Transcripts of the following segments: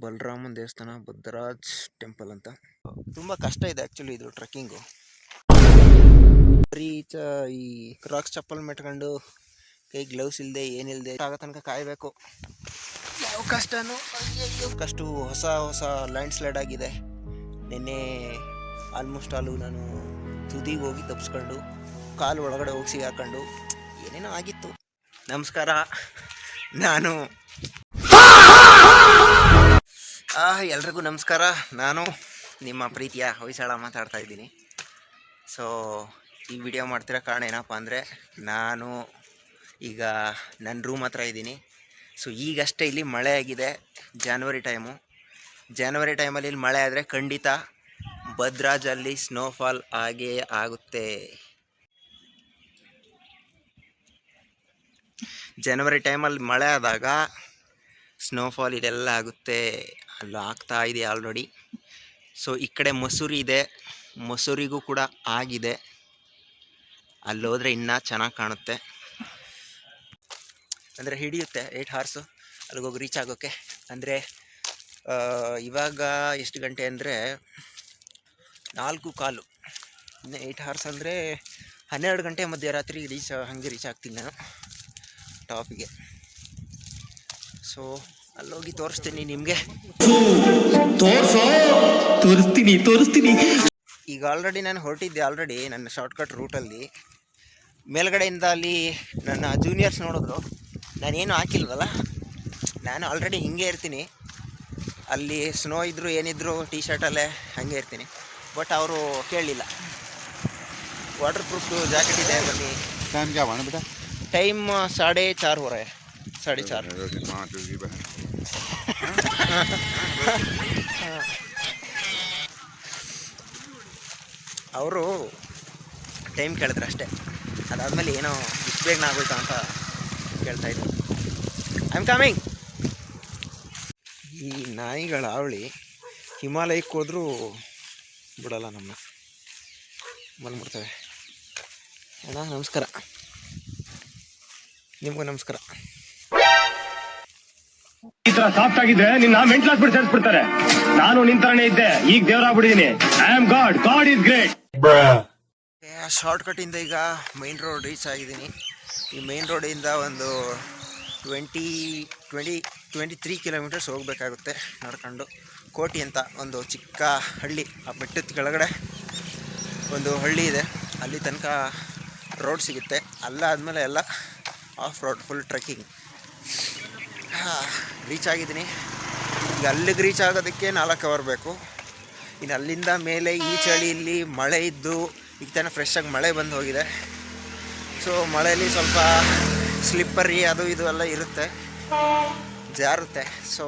ಬಲರಾಮನ ದೇವಸ್ಥಾನ, ಬುದ್ಧರಾಜ್ ಟೆಂಪಲ್ ಅಂತ. ತುಂಬ ಕಷ್ಟ ಇದೆ ಆ್ಯಕ್ಚುಲಿ ಇದು ಟ್ರೆಕ್ಕಿಂಗು. ಬರೀ ಈ ಕ್ರಾಕ್ಸ್ ಚಪ್ಪಲ್ ಮೆಟ್ಕೊಂಡು ಕೈ ಗ್ಲೌಸ್ ಇಲ್ಲದೆ ಏನಿಲ್ಲದೆ ಆಗೋ ತನಕ ಕಾಯಬೇಕು. ಯಾವ ಕಷ್ಟನೂ ಕಷ್ಟು ಹೊಸ ಹೊಸ ಲ್ಯಾಂಡ್ ಸ್ಲೈಡ್ ಆಗಿದೆ. ನಿನ್ನೆ ಆಲ್ಮೋಸ್ಟ್ ನಾನು ತುದಿಗೆ ಹೋಗಿ ತಪ್ಪಿಸ್ಕೊಂಡು ಕಾಲು ಒಳಗಡೆ ಹೋಗಿ ಸಿಗಾಕೊಂಡು ಏನೇನೋ ಆಗಿತ್ತು. ನಮಸ್ಕಾರ, ನಾನು ಎಲ್ರಿಗೂ ನಮಸ್ಕಾರ. ನಾನು ನಿಮ್ಮ ಪ್ರೀತಿಯ ಹೊಯ್ಸಳ ಮಾತಾಡ್ತಾ ಇದ್ದೀನಿ. ಸೊ ಈ ವಿಡಿಯೋ ಮಾಡ್ತಿರೋ ಕಾರಣ ಏನಪ್ಪ ಅಂದರೆ, ನಾನು ಈಗ ನನ್ನ ರೂಮ್ ಹತ್ರ ಇದ್ದೀನಿ. ಸೊ ಈಗಷ್ಟೇ ಇಲ್ಲಿ ಮಳೆ ಆಗಿದೆ. ಜಾನ್ವರಿ ಟೈಮಲ್ಲಿ ಇಲ್ಲಿ ಮಳೆ ಆದರೆ ಖಂಡಿತ ಭದ್ರಾಜಲ್ಲಿ ಸ್ನೋಫಾಲ್ ಆಗೇ ಆಗುತ್ತೆ. ಜನವರಿ ಟೈಮಲ್ಲಿ ಮಳೆ ಆದಾಗ ಸ್ನೋಫಾಲ್ ಇದೆಲ್ಲ ಆಗುತ್ತೆ. ಅಲ್ಲಿ ಆಗ್ತಾ ಇದೆ ಆಲ್ರೆಡಿ. ಸೊ ಈ ಕಡೆ ಮಸೂರಿ ಇದೆ, ಮಸೂರಿಗೂ ಕೂಡ ಆಗಿದೆ. ಅಲ್ಲೋದ್ರೆ ಇನ್ನೂ ಚೆನ್ನಾಗಿ ಕಾಣುತ್ತೆ. ಅಂದರೆ ಹಿಡಿಯುತ್ತೆ 8 hours ಅಲ್ಲಿಗೋಗಿ ರೀಚ್ ಆಗೋಕ್ಕೆ. ಅಂದರೆ ಇವಾಗ ಎಷ್ಟು ಗಂಟೆ ಅಂದರೆ 4:15. ಇನ್ನು 8 hours ಅಂದರೆ 12 ಗಂಟೆ ಮಧ್ಯರಾತ್ರಿ ರೀಚ್ ಆಗ್ತೀನಿ ನಾನು ಟಾಪಿಗೆ. ಸೊ ಅಲ್ಲೋಗಿ ತೋರಿಸ್ತೀನಿ ನಿಮಗೆ. ತೋರಿಸ್ತೀನಿ. ಈಗ ಆಲ್ರೆಡಿ ನಾನು ಹೊರಟಿದ್ದೆ. ನನ್ನ ಶಾರ್ಟ್ಕಟ್ ರೂಟಲ್ಲಿ ಮೇಲ್ಗಡೆಯಿಂದ ಅಲ್ಲಿ ನನ್ನ ಜೂನಿಯರ್ಸ್ ನೋಡಿದ್ರು. ನಾನೇನು ಹಾಕಿಲ್ವಲ್ಲ, ನಾನು ಆಲ್ರೆಡಿ ಹಿಂಗೆ ಇರ್ತೀನಿ. ಅಲ್ಲಿ ಸ್ನೋ ಇದ್ದರೂ ಏನಿದ್ರು ಟೀ ಶರ್ಟಲ್ಲೇ ಹಾಗೆ ಇರ್ತೀನಿ. ಬಟ್ ಅವರು ಕೇಳಲಿಲ್ಲ. ವಾಟರ್ ಪ್ರೂಫ್ ಜಾಕೆಟ್ ಇದೆ ಬನ್ನಿ. ಟೈಮ್ 4:30 4:30. ಅವರು ಟೈಮ್ ಕೇಳಿದ್ರು ಅಷ್ಟೇ. ಅದಾದಮೇಲೆ ಏನೋ ಇಷ್ಟು ಬೇಗನ ಆಗೋಯ್ತಾ ಅಂತ ಕೇಳ್ತಾಯಿದ್ರು. I am coming. ಈ ನಾಯಿಗಳ ಹಾವಳಿ ಹಿಮಾಲಯಕ್ಕೆ ಹೋದರೂ ಬಿಡಲ್ಲ, ನಮ್ಮ ಬಂದ್ಬಿಡ್ತವೆ. ಅಣ್ಣ ನಮಸ್ಕಾರ. ನಿಮಗೂ ನಮಸ್ಕಾರ. ಈ ತರ ಸಾಫ್ಟ್ ಆಗಿದ್ರೆ ನಿನ್ನ ಮೆಂಟಲ್ ಹಾಸ್ಪಿಟಲ್ ಸೇರಿಸ್ಬಿಡ್ತಾರೆ. ನಾನು ನಿನ್ ತರನೇ ಇದ್ದೆ, ಈಗ ದೇವರಾಗ್ಬಿಟ್ಟಿದ್ದೀನಿ. I am God is great. Short ಕಟ್ಟಿಂದ ಈಗ ಮೈನ್ ರೋಡ್ ರೀಚ್ ಆಗಿದ್ದೀನಿ. ಈ ಮೈನ್ ರೋಡಿಂದ ಒಂದು 23 ಕಿಲೋಮೀಟರ್ಸ್ ಹೋಗಬೇಕಾಗುತ್ತೆ ನಡ್ಕೊಂಡು. ಕೋಟಿ ಅಂತ ಒಂದು ಚಿಕ್ಕ ಹಳ್ಳಿ, ಆ ಬೆಟ್ಟದ ಕೆಳಗಡೆ ಒಂದು ಹಳ್ಳಿ ಇದೆ. ಅಲ್ಲಿ ತನಕ ರೋಡ್ ಸಿಗುತ್ತೆ. ಅಲ್ಲಾದಮೇಲೆ ಎಲ್ಲ of road, full trekking. Reach ಆಗಿದ್ದೀನಿ. ಈಗ ಅಲ್ಲಿಗೆ ರೀಚ್ ಆಗೋದಕ್ಕೆ 4 hour ಬೇಕು. ಇನ್ನು ಅಲ್ಲಿಂದ ಮೇಲೆ ಈ ಚಳಿಯಲ್ಲಿ ಮಳೆ ಇದ್ದು ಈಗ ತಾನೇ ಫ್ರೆಶ್ಶಾಗಿ ಮಳೆ ಬಂದು ಹೋಗಿದೆ. ಸೊ ಮಳೆಯಲ್ಲಿ ಸ್ವಲ್ಪ ಸ್ಲಿಪ್ಪರಿ ಅದು ಇದು ಎಲ್ಲ ಇರುತ್ತೆ, ಜಾರುತ್ತೆ. ಸೊ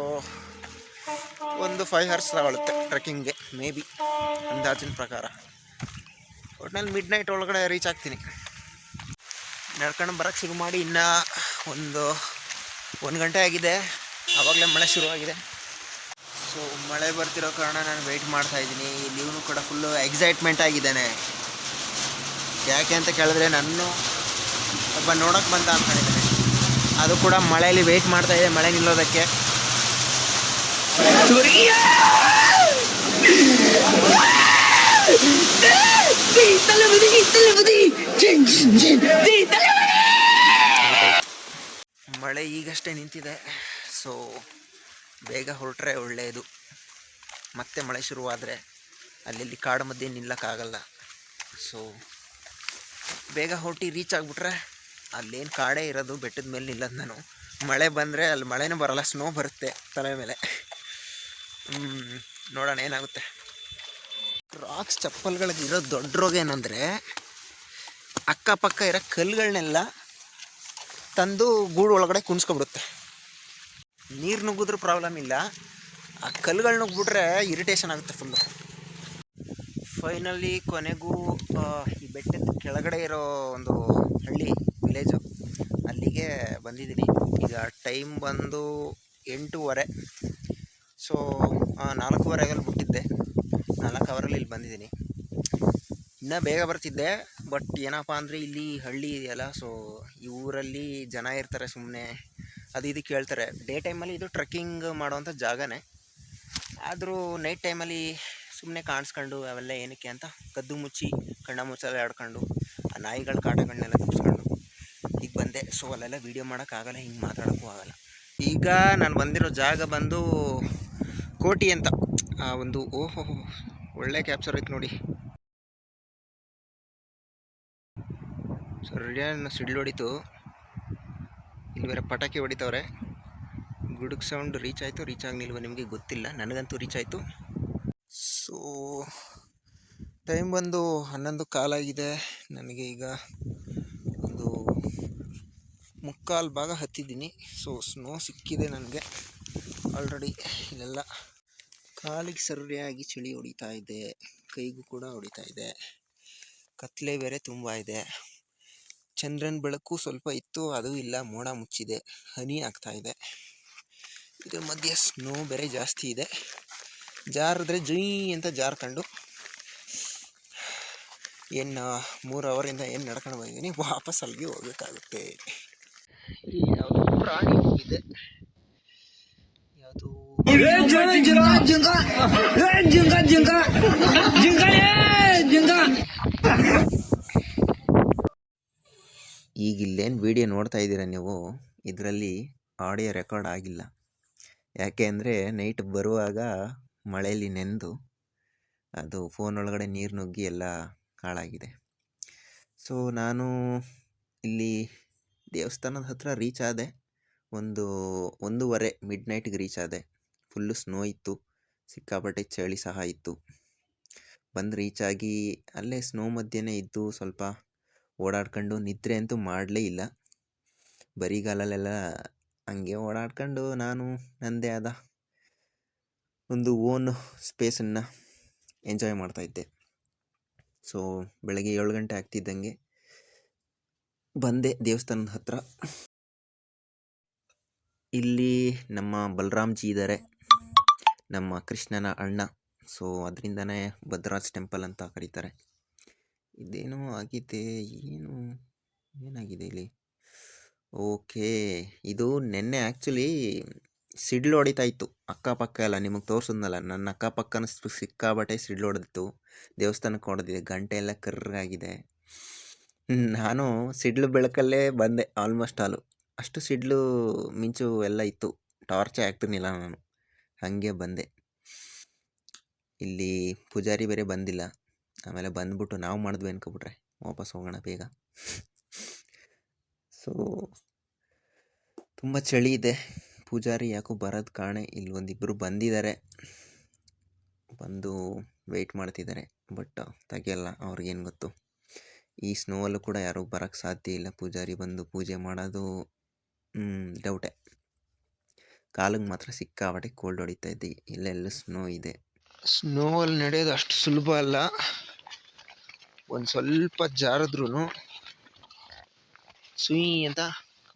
ಒಂದು 5 hours ತಗೊಳುತ್ತೆ ಟ್ರೆಕ್ಕಿಂಗ್ಗೆ, ಮೇ ಬಿ ಅಂದಾಜಿನ ಪ್ರಕಾರ. ಒಟ್ಟಿನಲ್ಲಿ ಮಿಡ್ ನೈಟ್ ಒಳಗಡೆ ರೀಚ್ ಆಗ್ತೀನಿ. ನಡ್ಕೊಂಡು ಬರೋಕ್ಕೆ ಶುರು ಮಾಡಿ ಇನ್ನೂ ಒಂದು 1 ಗಂಟೆ ಆಗಿದೆ. ಆವಾಗಲೇ ಮಳೆ ಶುರುವಾಗಿದೆ. ಸೊ ಮಳೆ ಬರ್ತಿರೋ ಕಾರಣ ನಾನು ವೆಯ್ಟ್ ಮಾಡ್ತಾಯಿದ್ದೀನಿ. ಇಲ್ಲಿ ಇವನು ಕೂಡ ಫುಲ್ಲು ಎಕ್ಸೈಟ್ಮೆಂಟ್ ಆಗಿದ್ದಾನೆ. ಯಾಕೆ ಅಂತ ಕೇಳಿದ್ರೆ ನನ್ನ ಒಬ್ಬ ನೋಡೋಕ್ಕೆ ಬಂದ ಅಂದ್ಕೊಂಡಿದ್ದಾನೆ. ಅದು ಕೂಡ ಮಳೆಯಲ್ಲಿ ವೆಯ್ಟ್ ಮಾಡ್ತಾಯಿದೆ, ಮಳೆ ನಿಲ್ಲೋದಕ್ಕೆ. ಮಳೆ ಈಗಷ್ಟೇ ನಿಂತಿದೆ. ಸೊ ಬೇಗ ಹೊರಟ್ರೆ ಒಳ್ಳೆಯದು. ಮತ್ತೆ ಮಳೆ ಶುರುವಾದರೆ ಅಲ್ಲಿ ಕಾಡು ಮಧ್ಯೆ ನಿಲ್ಲಕ್ಕಾಗಲ್ಲ. ಸೊ ಬೇಗ ಹೊರಟಿ ರೀಚ್ ಆಗಿಬಿಟ್ರೆ ಅಲ್ಲೇನು ಕಾಡೇ ಇರೋದು, ಬೆಟ್ಟದ ಮೇಲೆ ನಿಲ್ಲೋದು ನಾನು. ಮಳೆ ಬಂದರೆ ಅಲ್ಲಿ ಮಳೆನೂ ಬರೋಲ್ಲ, ಸ್ನೋ ಬರುತ್ತೆ ತಲೆ ಮೇಲೆ. ನೋಡೋಣ ಏನಾಗುತ್ತೆ. ಕ್ರಾಕ್ಸ್ ಚಪ್ಪಲ್ಗಳಿಗೆ ಇರೋ ದೊಡ್ಡ ರೋಗ ಏನಂದರೆ, ಅಕ್ಕಪಕ್ಕ ಇರೋ ಕಲ್ಲುಗಳನ್ನೆಲ್ಲ ತಂದು ಗೂಡು ಒಳಗಡೆ ಕುಣಿಸ್ಕೊಬಿಡುತ್ತೆ. ನೀರು ನುಗ್ಗಿದ್ರೂ ಪ್ರಾಬ್ಲಮ್ ಇಲ್ಲ, ಆ ಕಲ್ಲುಗಳು ನುಗ್ಗಿಬಿಟ್ರೆ ಇರಿಟೇಷನ್ ಆಗುತ್ತೆ ಫುಲ್ಲು. ಫೈನಲಿ ಕೊನೆಗೂ ಈ ಬೆಟ್ಟದ ಕೆಳಗಡೆ ಇರೋ ಒಂದು ಹಳ್ಳಿ, ವಿಲೇಜು, ಅಲ್ಲಿಗೆ ಬಂದಿದ್ದೀನಿ. ಈಗ ಟೈಮ್ ಬಂದು 8:30. ಸೊ 4:15 ಬಿಟ್ಟಿದ್ದೆ. 4 ಅವರಲ್ಲಿ ಇಲ್ಲಿ ಬಂದಿದ್ದೀನಿ. ಇನ್ನೂ ಬೇಗ ಬರ್ತಿದ್ದೆ, ಬಟ್ ಏನಪ್ಪ ಅಂದರೆ ಇಲ್ಲಿ ಹಳ್ಳಿ ಇದೆಯಲ್ಲ, ಸೊ ಈ ಊರಲ್ಲಿ ಜನ ಇರ್ತಾರೆ, ಸುಮ್ಮನೆ ಅದು ಇದು ಕೇಳ್ತಾರೆ. ಡೇ ಟೈಮಲ್ಲಿ ಇದು ಟ್ರೆಕ್ಕಿಂಗ್ ಮಾಡೋವಂಥ ಜಾಗನೇ. ಆದರೂ ನೈಟ್ ಟೈಮಲ್ಲಿ ಸುಮ್ಮನೆ ಕಾಣಿಸ್ಕೊಂಡು ಅವೆಲ್ಲ ಏನಕ್ಕೆ ಅಂತ ಕದ್ದು ಮುಚ್ಚಿ ಕಣ್ಣ ಮುಚ್ಚಲ್ಲ ಆಡ್ಕೊಂಡು ಆ ನಾಯಿಗಳ ಕಾಟಗಳನ್ನೆಲ್ಲ ತಪ್ಪಿಸ್ಕೊಂಡು ಈಗ ಬಂದೆ. ಸೊ ಅಲ್ಲೆಲ್ಲ ವೀಡಿಯೋ ಮಾಡೋಕ್ಕಾಗಲ್ಲ, ಹಿಂಗೆ ಮಾತಾಡೋಕ್ಕೂ ಆಗಲ್ಲ. ಈಗ ನಾನು ಬಂದಿರೋ ಜಾಗ ಬಂದು ಕೋಟಿ ಅಂತ ಒಂದು ಓಹೋ ಒಳ್ಳೆ ಕ್ಯಾಪ್ಚರ್ ಐತೆ ನೋಡಿ. ಸರಿಯಾಗಿ ಸಿಡ್ಲು ಹೊಡಿತು, ಇಲ್ಲಿ ಬೇರೆ ಪಟಾಕಿ ಹೊಡಿತವ್ರೆ. ಗುಡುಗ್ ಸೌಂಡ್ ರೀಚ್ ಆಯಿತು, ರೀಚ್ ಆಗಲಿಲ್ವ ನಿಮಗೆ ಗೊತ್ತಿಲ್ಲ, ನನಗಂತೂ ರೀಚ್ ಆಯಿತು. ಸೊ ಟೈಮ್ ಬಂದು 11 ಕಾಲಾಗಿದೆ. ನನಗೆ ಈಗ ಒಂದು 3/4 ಭಾಗ ಹತ್ತಿದ್ದೀನಿ. ಸೊ ಸ್ನೋ ಸಿಕ್ಕಿದೆ ನನಗೆ ಆಲ್ರೆಡಿ. ಇಲ್ಲೆಲ್ಲ ಕಾಲಿಗೆ ಸರಿಯಾಗಿ ಚಳಿ ಹೊಡಿತಾ ಇದೆ, ಕೈಗೂ ಕೂಡ ಹೊಡಿತಾ ಇದೆ. ಕತ್ಲೆ ಬೇರೆ ತುಂಬ ಇದೆ. ಚಂದ್ರನ ಬೆಳಕು ಸ್ವಲ್ಪ ಇತ್ತು, ಅದು ಇಲ್ಲ, ಮೋಡ ಮುಚ್ಚಿದೆ, ಹನಿ ಆಗ್ತಾ ಇದೆ. ಇದ್ರ ಮಧ್ಯೆ ಸ್ನೋ ಬೇರೆ ಜಾಸ್ತಿ ಇದೆ. ಜಾರಿದ್ರೆ ಜೈ ಅಂತ ಜಾರ್ಕೊಂಡು ಏನು 3 ಅವರಿಂದ ಏನು ನಡ್ಕೊಂಡು ಬಂದಿದ್ದೀನಿ, ವಾಪಸ್ ಅಲ್ಲಿಗೆ ಹೋಗ್ಬೇಕಾಗುತ್ತೆ. ಇಲ್ಲಿ ಯಾವುದೋ ಪ್ರಾಣಿ ಹೋಗಿದೆ, ಯಾವುದು ಈಗ ಇಲ್ಲೇನು ವಿಡಿಯೋ ನೋಡ್ತಾ ಇದ್ದೀರಾ ನೀವು, ಇದರಲ್ಲಿ ಆಡಿಯೋ ರೆಕಾರ್ಡ್ ಆಗಿಲ್ಲ. ಯಾಕೆ ಅಂದರೆ ನೈಟ್ ಬರುವಾಗ ಮಳೆಯಲ್ಲಿ ನೆಂದು ಅದು ಫೋನ್ ಒಳಗಡೆ ನೀರು ನುಗ್ಗಿ ಎಲ್ಲ ಹಾಳಾಗಿದೆ. ಸೊ ನಾನು ಇಲ್ಲಿ ದೇವಸ್ಥಾನದ ಹತ್ರ ರೀಚ್ ಆದೆ, 1:30 ಮಿಡ್ ನೈಟ್ಗೆ ರೀಚ್ ಆದೆ. ಫುಲ್ಲು ಸ್ನೋ ಇತ್ತು, ಸಿಕ್ಕಾಪಟ್ಟೆ ಚಳಿ ಸಹ ಇತ್ತು. ಬಂದು ರೀಚ್ ಆಗಿ ಅಲ್ಲೇ ಸ್ನೋ ಮಧ್ಯೆನೇ ಇದ್ದು ಸ್ವಲ್ಪ ಓಡಾಡ್ಕೊಂಡು, ನಿದ್ರೆ ಅಂತೂ ಮಾಡಲೇ ಇಲ್ಲ. ಬರಿಗಾಲಲ್ಲೆಲ್ಲ ಹಂಗೆ ಓಡಾಡ್ಕೊಂಡು ನಾನು ನನ್ನದೇ ಆದ ಒಂದು ಓನ್ ಸ್ಪೇಸನ್ನು ಎಂಜಾಯ್ ಮಾಡ್ತಾಯಿದ್ದೆ. ಸೊ ಬೆಳಗ್ಗೆ 7 ಗಂಟೆ ಆಗ್ತಿದ್ದಂಗೆ ಬಂದೆ ದೇವಸ್ಥಾನದ ಹತ್ರ. ಇಲ್ಲಿ ನಮ್ಮ ಬಲರಾಮ್ಜಿ ಇದ್ದಾರೆ, ನಮ್ಮ ಕೃಷ್ಣನ ಅಣ್ಣ. ಸೊ ಅದರಿಂದನೇ ಭದ್ರಾಜ್ ಟೆಂಪಲ್ ಅಂತ ಕರೀತಾರೆ. ಇದೇನೋ ಆಗಿದೆ, ಏನಾಗಿದೆ ಇಲ್ಲಿ? ಓಕೆ, ಇದು ನೆನ್ನೆ ಆ್ಯಕ್ಚುಲಿ ಸಿಡ್ಲು ಹೊಡಿತಾ ಇತ್ತು ಅಕ್ಕಪಕ್ಕ ಎಲ್ಲ. ನಿಮಗೆ ತೋರಿಸಿದ್ನಲ್ಲ, ನನ್ನ ಅಕ್ಕಪಕ್ಕನ ಸಿಕ್ಕಾಬಟ್ಟೆ ಸಿಡ್ಲು ಹೊಡೆದಿತ್ತು. ದೇವಸ್ಥಾನಕ್ಕೆ ಹೊಡೆದಿದೆ, ಗಂಟೆ ಎಲ್ಲ ಕರ್ರಾಗಿದೆ. ನಾನು ಸಿಡ್ಲು ಬೆಳಕಲ್ಲೇ ಬಂದೆ ಆಲ್ಮೋಸ್ಟ್ ಆಲು. ಅಷ್ಟು ಸಿಡ್ಲು ಮಿಂಚು ಎಲ್ಲ ಇತ್ತು, ಟಾರ್ಚೇ ಆಗ್ತಿರ್ಲಿಲ್ಲ ನಾನು, ಹಾಗೆ ಬಂದೆ. ಇಲ್ಲಿ ಪೂಜಾರಿ ಬೇರೆ ಬಂದಿಲ್ಲ. ಆಮೇಲೆ ಬಂದ್ಬಿಟ್ಟು ನಾವು ಮಾಡಿದ್ವಿ ಅನ್ಕೊಬಿಟ್ರೆ ವಾಪಸ್ ಹೋಗೋಣ ಬೇಗ. ಸೊ ತುಂಬ ಚಳಿ ಇದೆ. ಪೂಜಾರಿ ಯಾಕೋ ಬರೋದು ಕಾಣೆ. ಇಲ್ಲಿ ಒಂದಿಬ್ಬರು ಬಂದಿದ್ದಾರೆ, ಬಂದು ವೆಯ್ಟ್ ಮಾಡ್ತಿದ್ದಾರೆ. ಬಟ್ ತೆಗಿಯಲ್ಲ, ಅವ್ರಿಗೇನು ಗೊತ್ತು. ಈ ಸ್ನೋವಲ್ಲೂ ಕೂಡ ಯಾರೂ ಬರೋಕ್ಕೆ ಸಾಧ್ಯ ಇಲ್ಲ. ಪೂಜಾರಿ ಬಂದು ಪೂಜೆ ಮಾಡೋದು ಡೌಟೇ. ಕಾಲಿಗೆ ಮಾತ್ರ ಸಿಕ್ಕಾಬಟ್ಟೆ ಕೋಲ್ಡ್ ಹೊಡಿತಾ ಇದ್ದೆ. ಇಲ್ಲೆಲ್ಲ ಸ್ನೋ ಇದೆ. ಸ್ನೋವಲ್ಲಿ ನಡೆಯೋದು ಅಷ್ಟು ಸುಲಭ ಅಲ್ಲ. ಒಂದು ಸ್ವಲ್ಪ ಜಾರಿದ್ರೂ ಸುಯಿ ಅಂತ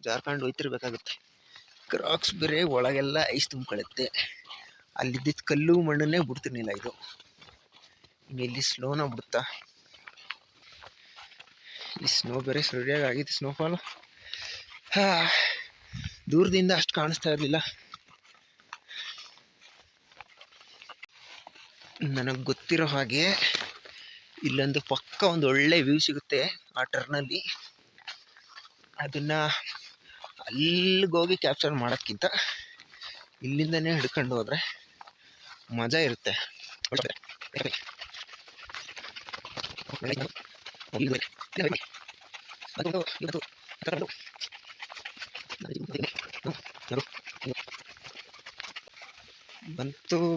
ಜಾರ್ಕೊಂಡು ಹೋಯ್ತಿರ್ಬೇಕಾಗುತ್ತೆ. ಕ್ರಾಕ್ಸ್ ಬೇರೆ ಒಳಗೆಲ್ಲ ಐಸ್ ತುಂಬ್ಕೊಳ್ಳುತ್ತೆ. ಅಲ್ಲಿದ್ದಿದ್ದು ಕಲ್ಲು ಮಣ್ಣನ್ನೇ ಬಿಡ್ತಿರ್ಲಿಲ್ಲ ಇದು, ಇಲ್ಲಿ ಸ್ನೋನ ಬಿಡುತ್ತಾ. ಈ ಸ್ನೋ ಬೇರೆ ಸರಿಯಾಗಿ ಆಗಿದೆ ಸ್ನೋಫಾಲು. ದೂರದಿಂದ ಅಷ್ಟು ಕಾಣಿಸ್ತಾ ಇರಲಿಲ್ಲ. ನನಗೆ ಗೊತ್ತಿರೋ ಹಾಗೆ ಇಲ್ಲೊಂದು ಪಕ್ಕ ಒಂದು ಒಳ್ಳೆ ವ್ಯೂ ಸಿಗುತ್ತೆ ಆ ಟರ್ನಲ್ಲಿ. ಅದನ್ನು ಅಲ್ಲಿಗೋಗಿ ಕ್ಯಾಪ್ಚರ್ ಮಾಡೋದ್ಕಿಂತ ಇಲ್ಲಿಂದನೇ ಹಿಡ್ಕೊಂಡು ಹೋದರೆ ಮಜಾ ಇರುತ್ತೆ.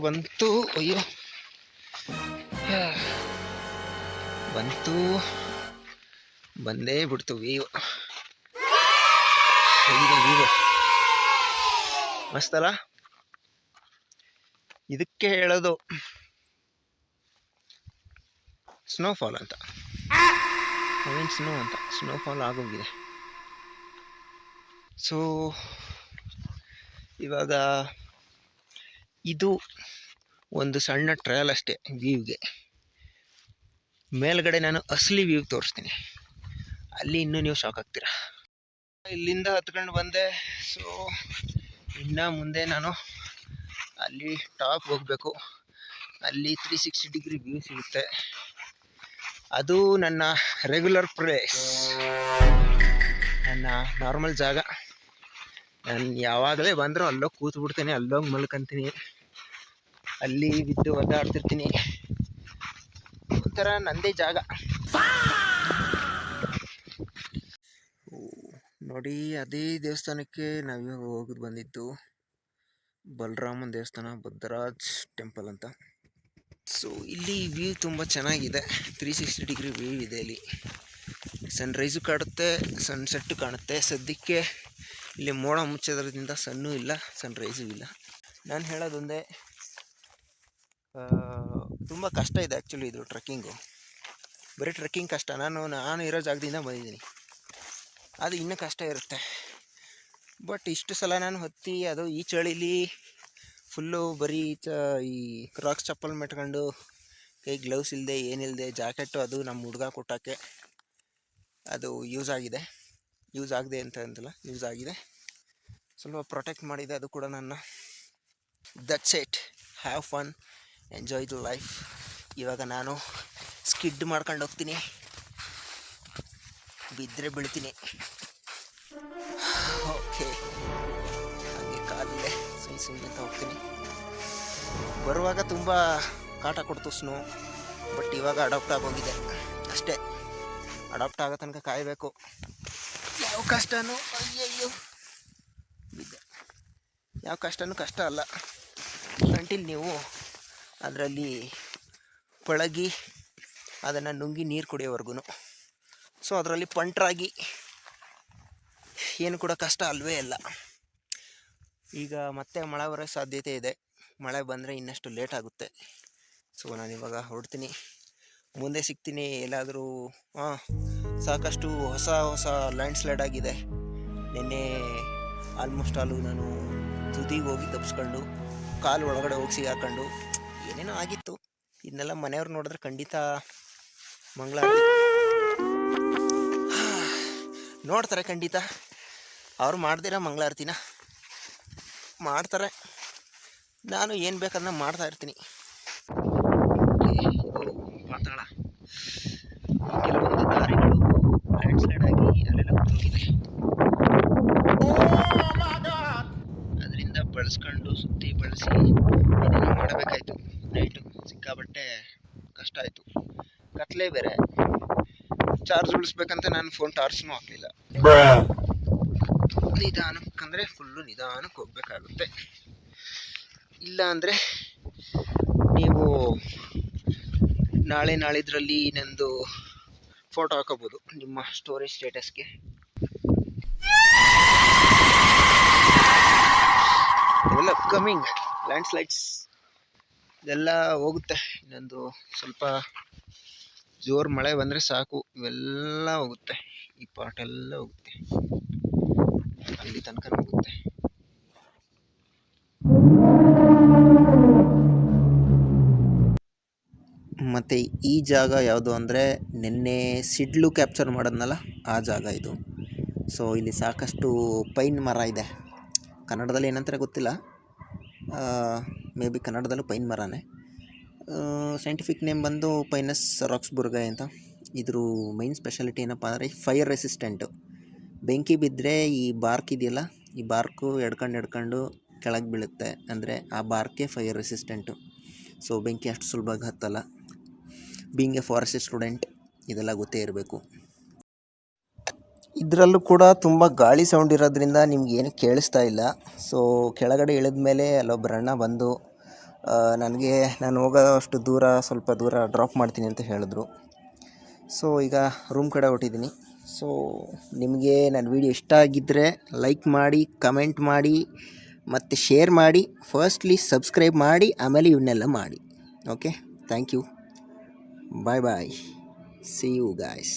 ಬಂತು ಅಯ್ಯೋ ಬಂತು, ಬಂದೇ ಬಿಡ್ತು ವ್ಯೂ. ವ್ಯೂ ಮಸ್ತಲ್ಲ. ಇದಕ್ಕೆ ಹೇಳೋದು ಸ್ನೋಫಾಲ್ ಅಂತ. ಅವೇನು ಸ್ನೋ ಅಂತ, ಸ್ನೋಫಾಲ್ ಆಗೋಗಿದೆ. ಸೊ ಇವಾಗ ಇದು ಒಂದು ಸಣ್ಣ ಟ್ರಯಲ್ ಅಷ್ಟೇ ವ್ಯೂಗೆ. ಮೇಲ್ಗಡೆ ನಾನು ಅಸಲಿ ವ್ಯೂ ತೋರಿಸ್ತೀನಿ, ಅಲ್ಲಿ ಇನ್ನೂ ನೀವು ಶಾಕ್ ಆಗ್ತೀರಾ. ಇಲ್ಲಿಂದ ಹತ್ಕೊಂಡು ಬಂದೆ. ಸೊ ಇನ್ನು ಮುಂದೆ ನಾನು ಅಲ್ಲಿ ಟಾಪ್ ಹೋಗಬೇಕು. ಅಲ್ಲಿ 360 ಡಿಗ್ರಿ ವ್ಯೂ ಸಿಗುತ್ತೆ. ಅದು ನನ್ನ ರೆಗ್ಯುಲರ್ ಪ್ಲೇಸ್, ನನ್ನ ನಾರ್ಮಲ್ ಜಾಗ. ನಾನು ಯಾವಾಗಲೇ ಬಂದರೂ ಅಲ್ಲೋಗಿ ಕೂತು ಬಿಡ್ತೀನಿ, ಅಲ್ಲೋಗಿ ಮಲ್ಕೊಂತೀನಿ, ಅಲ್ಲಿ ಬಿದ್ದು ಒದ್ದಾಡ್ತಿರ್ತೀನಿ. ಒಂಥರ ನಂದೇ ಜಾಗ. ನೋಡಿ, ಅದೇ ದೇವಸ್ಥಾನಕ್ಕೆ ನಾವಿವಾಗ ಹೋಗಿದ್ದು ಬಂದಿದ್ದು, ಬಲರಾಮನ ದೇವಸ್ಥಾನ, ಬುದ್ಧರಾಜ್ ಟೆಂಪಲ್ ಅಂತ. ಸೊ ಇಲ್ಲಿ ವ್ಯೂ ತುಂಬ ಚೆನ್ನಾಗಿದೆ, 360 ಡಿಗ್ರಿ ವ್ಯೂ ಇದೆ. ಇಲ್ಲಿ ಸನ್ರೈಸು ಕಾಣುತ್ತೆ, ಸನ್ಸೆಟ್ಟು ಕಾಣುತ್ತೆ. ಸದ್ಯಕ್ಕೆ ಇಲ್ಲಿ ಮೋಡ ಮುಚ್ಚೋದ್ರಿಂದ ಸನ್ನೂ ಇಲ್ಲ, ಸನ್ರೈಸು ಇಲ್ಲ. ನಾನು ಹೇಳೋದೊಂದೇ, ತುಂಬ ಕಷ್ಟ ಇದೆ ಆ್ಯಕ್ಚುಲಿ ಇದು ಟ್ರೆಕ್ಕಿಂಗು. ಬರೀ ಟ್ರೆಕ್ಕಿಂಗ್ ಕಷ್ಟ. ನಾನು ಇರೋ ಜಾಗದಿಂದ ಬಂದಿದ್ದೀನಿ, ಅದು ಇನ್ನೂ ಕಷ್ಟ ಇರುತ್ತೆ. ಬಟ್ ಇಷ್ಟು ಸಲ ನಾನು ಹತ್ತಿ, ಅದು ಈ ಚಳಿಲಿ ಫುಲ್ಲು ಬರೀ ಈ ಕ್ರಾಕ್ಸ್ ಚಪ್ಪಲ್ ಮೆಟ್ಕೊಂಡು, ಕೈ ಗ್ಲೌಸ್ ಇಲ್ಲದೆ ಏನಿಲ್ಲದೆ, ಜಾಕೆಟು ಅದು ನಮ್ಮ ಹುಡುಗ ಕೊಟ್ಟಕ್ಕೆ ಅದು ಯೂಸ್ ಆಗಿದೆ. ಯೂಸ್ ಆಗದೆ ಅಂತ ಅಂತಲ್ಲ, ಯೂಸ್ ಆಗಿದೆ. ಸ್ವಲ್ಪ ಪ್ರೊಟೆಕ್ಟ್ ಮಾಡಿದೆ ಅದು ಕೂಡ ನನ್ನ. That's it. Have fun, enjoy the life. ಇವಾಗ ನಾನು ಸ್ಕಿಡ್ ಮಾಡ್ಕೊಂಡು ಹೋಗ್ತೀನಿ, ಬಿದ್ದರೆ ಬೀಳ್ತೀನಿ. ಓಕೆ, ಹಾಗೆ ಕಾಲಲ್ಲೇ ಸುಮ್ಮನೆ ಅಂತ ಹೋಗ್ತೀನಿ. ಬರುವಾಗ ತುಂಬ ಕಾಟ ಕೊಡ್ತು ಸ್ನೋ, ಬಟ್ ಇವಾಗ ಅಡಾಪ್ಟ್ ಆಗೋಗಿದೆ ಅಷ್ಟೇ. ಅಡಾಪ್ಟ್ ಆಗೋ ತನಕ ಕಾಯಬೇಕು. ಯಾವ ಕಷ್ಟನೂ ಅಯ್ಯಯ್ಯೋ ಬಿದ್ದೆ, ಯಾವ ಕಷ್ಟನೂ ಕಷ್ಟ ಅಲ್ಲ ಅಂಟಿಲ್ ನೀವು ಅದರಲ್ಲಿ ಪಳಗಿ ಅದನ್ನು ನುಂಗಿ ನೀರು ಕುಡಿಯೋವರೆಗೂ. ಸೊ ಅದರಲ್ಲಿ ಪಂಟ್ರಾಗಿ ಏನು ಕೂಡ ಕಷ್ಟ ಅಲ್ವೇ ಅಲ್ಲ. ಈಗ ಮತ್ತೆ ಮಳೆ ಬರೋ ಸಾಧ್ಯತೆ ಇದೆ. ಮಳೆ ಬಂದರೆ ಇನ್ನಷ್ಟು ಲೇಟ್ ಆಗುತ್ತೆ. ಸೊ ನಾನಿವಾಗ ಹೊರಡ್ತೀನಿ, ಮುಂದೆ ಸಿಗ್ತೀನಿ ಎಲ್ಲಾದರೂ. ಸಾಕಷ್ಟು ಹೊಸ ಲ್ಯಾಂಡ್ ಸ್ಲೈಡ್ ಆಗಿದೆ. ನಿನ್ನೆ ಆಲ್ಮೋಸ್ಟ್ ಆಲು ನಾನು ತುದಿಗೆ ಹೋಗಿ ತಪ್ಪಿಸ್ಕೊಂಡು, ಕಾಲು ಒಳಗಡೆ ಹೋಗಿ ಸಿಗಾಕೊಂಡು ಏನೇನೋ ಆಗಿತ್ತು. ಇದನ್ನೆಲ್ಲ ಮನೆಯವ್ರು ನೋಡಿದ್ರೆ ಖಂಡಿತ ಮಂಗಳಾರತಿ ನೋಡ್ತಾರೆ. ಖಂಡಿತ ಅವ್ರು ಮಾಡ್ದಿರ ಮಂಗಳಾರತಿನ ಮಾಡ್ತಾರೆ. ನಾನು ಏನು ಬೇಕನ್ನ ಮಾಡ್ತಾ ಇರ್ತೀನಿ. ಪಾತಾಳ ಕೆಲವೊಂದು ದಾರಿಗಳು ಲ್ಯಾಂಡ್ ಸ್ಲೈಡ್ ಆಗಿ ಅಲ್ಲೆಲ್ಲ ಹೋಗಿದೆ. ಅದರಿಂದ ಬಳಸ್ಕೊಂಡು ಸುತ್ತಿ ಬಳಸಿ ಇದನ್ನು ಮಾಡಬೇಕಾಯ್ತು. ನೈಟು ಸಿಕ್ಕಾಬಟ್ಟೆ ಕಷ್ಟ ಆಯಿತು. ಕತ್ಲೇ ಬೇರೆ. ಚಾರ್ಜ್ ಉಳಿಸ್ಬೇಕಂತ ನಾನು ಫೋನ್ ಟಾರ್ಚ್ನೂ ಹಾಕಲಿಲ್ಲ. ನಿಧಾನಕ್ಕಂದರೆ ಫುಲ್ಲು ನಿಧಾನಕ್ಕೆ ಹೋಗ್ಬೇಕಾಗುತ್ತೆ. ಇಲ್ಲ ಅಂದರೆ ನೀವು ನಾಳಿದ್ರಲ್ಲಿ ನಂದು ಫೋಟೋ ಹಾಕೋಬೋದು ನಿಮ್ಮ ಸ್ಟೋರೇಜ್ ಸ್ಟೇಟಸ್ಗೆ. ಇವೆಲ್ಲ ಅಪ್ಕಮಿಂಗ್ ಲ್ಯಾಂಡ್ ಸ್ಲೈಡ್ಸ್ ಇದೆಲ್ಲ ಹೋಗುತ್ತೆ. ಇನ್ನೊಂದು ಸ್ವಲ್ಪ ಜೋರು ಮಳೆ ಬಂದರೆ ಸಾಕು, ಇವೆಲ್ಲ ಹೋಗುತ್ತೆ. ಈ ಪಾಟೆಲ್ಲ ಹೋಗುತ್ತೆ, ಅಲ್ಲಿ ತನಕ ಹೋಗುತ್ತೆ. ಮತ್ತು ಈ ಜಾಗ ಯಾವುದು ಅಂದರೆ, ನಿನ್ನೆ ಸಿಡ್ಲು ಕ್ಯಾಪ್ಚರ್ ಮಾಡೋದ್ನಲ್ಲ ಆ ಜಾಗ ಇದು. ಸೊ ಇಲ್ಲಿ ಸಾಕಷ್ಟು ಪೈನ್ ಮರ ಇದೆ. ಕನ್ನಡದಲ್ಲಿ ಏನಂತಾರೆ ಗೊತ್ತಿಲ್ಲ, ಮೇ ಬಿ ಕನ್ನಡದಲ್ಲೂ ಪೈನ್ ಮರನೇ. ಸೈಂಟಿಫಿಕ್ ನೇಮ್ ಬಂದು ಪೈನಸ್ ರಾಕ್ಸ್ಬುರ್ಗಾಯ್ ಅಂತ. ಇದ್ರ ಮೈನ್ ಸ್ಪೆಷಾಲಿಟಿ ಏನಪ್ಪ ಅಂದರೆ ಫೈರ್ ರೆಸಿಸ್ಟೆಂಟು. ಬೆಂಕಿ ಬಿದ್ದರೆ ಈ ಬಾರ್ಕ್ ಇದೆಯಲ್ಲ, ಈ ಬಾರ್ಕು ಎಡ್ಕೊಂಡು ಕೆಳಗೆ ಬೀಳುತ್ತೆ. ಅಂದರೆ ಆ ಬಾರ್ಕೆ ಫೈರ್ ರೆಸಿಸ್ಟೆಂಟು. ಸೊ ಬೆಂಕಿ ಅಷ್ಟು ಸುಲಭವಾಗಿ ಹತ್ತಲ್ಲ. ಬೀಯಿಂಗ್ ಎ ಫಾರೆಸ್ಟ್ ಸ್ಟೂಡೆಂಟ್ ಇದೆಲ್ಲ ಗೊತ್ತೇ ಇರಬೇಕು. ಇದರಲ್ಲೂ ಕೂಡ ತುಂಬ ಗಾಳಿ ಸೌಂಡ್ ಇರೋದ್ರಿಂದ ನಿಮ್ಗೆ ಏನು ಕೇಳಿಸ್ತಾ ಇಲ್ಲ. ಸೊ ಕೆಳಗಡೆ ಇಳಿದ ಮೇಲೆ ಅಲ್ಲೊಬ್ಬರಣ್ಣ ಬಂದು ನಾನು ಹೋಗೋಷ್ಟು ದೂರ ಸ್ವಲ್ಪ ದೂರ ಡ್ರಾಪ್ ಮಾಡ್ತೀನಿ ಅಂತ ಹೇಳಿದ್ರು. ಸೊ ಈಗ ರೂಮ್ ಕಡೆ ಹೊಟ್ಟಿದ್ದೀನಿ. ಸೊ ನಿಮಗೆ ನನ್ನ ವೀಡಿಯೋ ಇಷ್ಟ ಆಗಿದ್ದರೆ ಲೈಕ್ ಮಾಡಿ, ಕಮೆಂಟ್ ಮಾಡಿ ಮತ್ತು ಶೇರ್ ಮಾಡಿ. ಫಸ್ಟ್ಲಿ ಸಬ್ಸ್ಕ್ರೈಬ್ ಮಾಡಿ, ಆಮೇಲೆ ಇವನ್ನೆಲ್ಲ ಮಾಡಿ. Okay, thank you. Bye bye. See you guys.